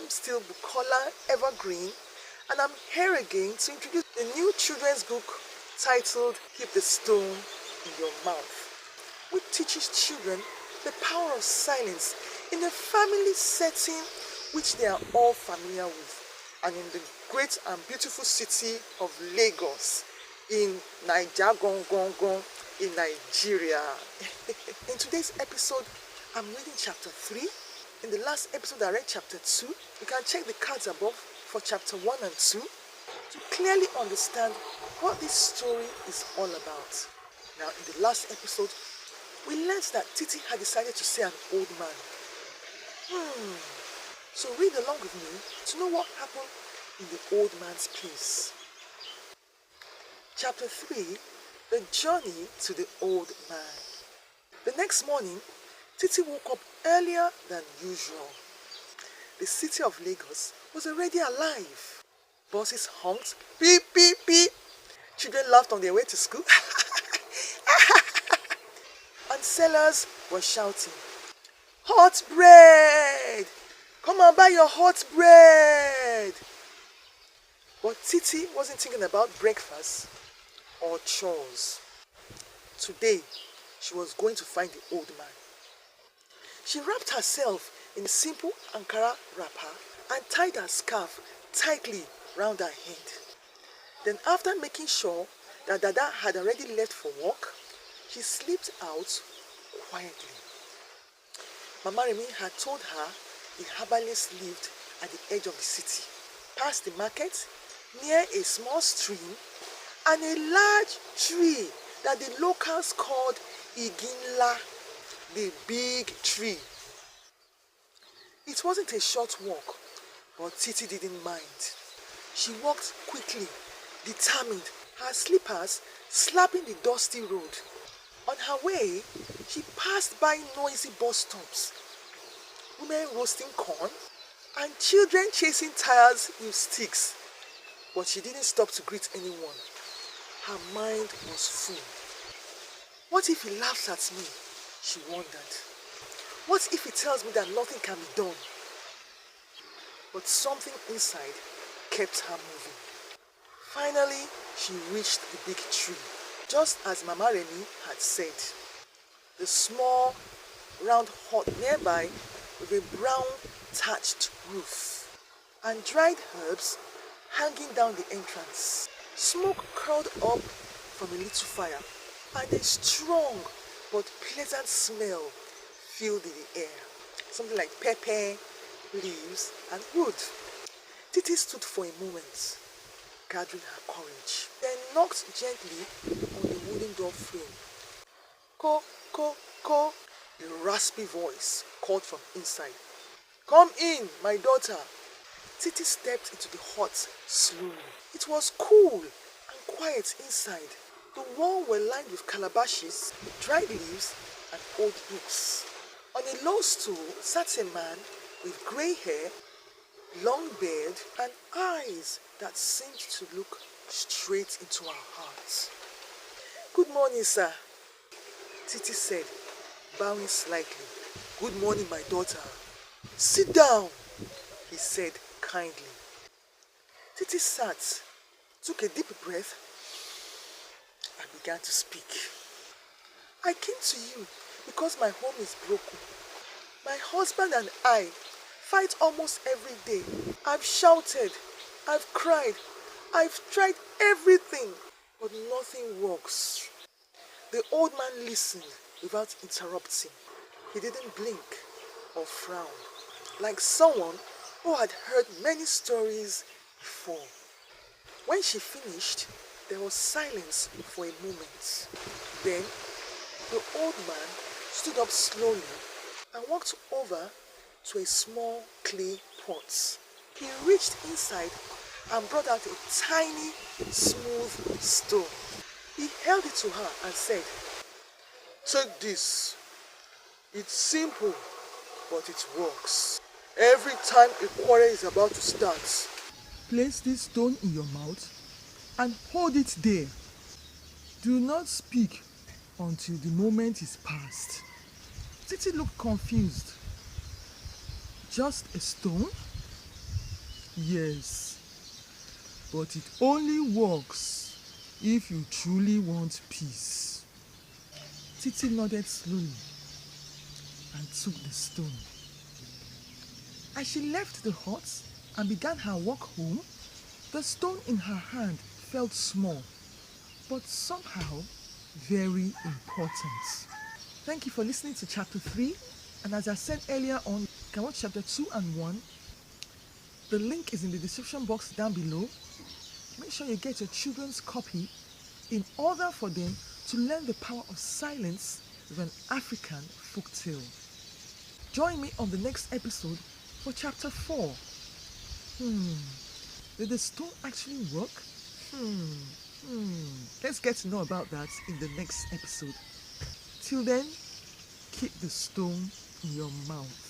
I'm still Bukola Evergreen, and I'm here again to introduce a new children's book titled Keep the Stone in Your Mouth, which teaches children the power of silence in a family setting which they are all familiar with, and in the great and beautiful city of Lagos in Nigeria, in Nigeria. In today's episode, I'm reading chapter 3. In the last episode, I read chapter 2. You can check the cards above for chapter 1 and 2 to clearly understand what this story is all about. Now, in the last episode, we learned that Titi had decided to see an old man. So read along with me to know what happened in the old man's place. Chapter 3, the journey to the old man. The next morning, Titi woke up earlier than usual. The city of Lagos was already alive. Buses honked, beep, beep, beep. Children laughed on their way to school. And sellers were shouting, "Hot bread! Come and buy your hot bread!" But Titi wasn't thinking about breakfast or chores. Today, she was going to find the old man. She wrapped herself in a simple Ankara wrapper and tied her scarf tightly round her head. Then, after making sure that Dada had already left for work, she slipped out quietly. Mama Remi had told her the herbalist lived at the edge of the city, past the market, near a small stream, and a large tree that the locals called Iginla, the big tree. It wasn't a short walk, but Titi didn't mind. She walked quickly, determined, her slippers slapping the dusty road. On her way, she passed by noisy bus stops, women roasting corn, and children chasing tires with sticks. But she didn't stop to greet anyone. Her mind was full. What if he laughs at me? She wondered. What if he tells me that nothing can be done? But something inside kept her moving. Finally, she reached the big tree, just as Mama Remi had said. The small, round hut nearby with a brown, thatched roof, and dried herbs hanging down the entrance. Smoke curled up from a little fire, and a strong but pleasant smell filled the air. Something like pepper, leaves, and wood. Titi stood for a moment, gathering her courage, then knocked gently on the wooden door frame. "Ko, ko, ko," a raspy voice called from inside. "Come in, my daughter." Titi stepped into the hut slowly. It was cool and quiet inside. The walls were lined with calabashes, dried leaves, and old books. On a low stool sat a man with grey hair, long beard, and eyes that seemed to look straight into her heart. "Good morning, sir," Titi said, bowing slightly. "Good morning, my daughter. Sit down," he said kindly. Titi sat, took a deep breath, and began to speak. "I came to you because my home is broken. My husband and I fight almost every day. I've shouted, I've cried, I've tried everything, but nothing works." The old man listened without interrupting. He didn't blink or frown, like someone who had heard many stories before. When she finished, there was silence for a moment. Then, the old man stood up slowly and walked over to a small clay pot. He reached inside and brought out a tiny, smooth stone. He held it to her and said, "Take this. It's simple, but it works. Every time a quarrel is about to start, place this stone in your mouth and hold it there. Do not speak until the moment is past." Titi looked confused. "Just a stone? Yes, but it only works if you truly want peace. Titi nodded slowly and took the stone. As she left the hut and began her walk home, the stone in her hand felt small, but somehow very important. Thank you for listening to chapter 3. And as I said earlier on, you can watch chapter 2 and 1. The link is in the description box down below. Make sure you get your children's copy in order for them to learn the power of silence with an African folktale. Join me on the next episode for chapter 4. Did the stone actually work? Let's get to know about that in the next episode. Till then, keep the stone in your mouth.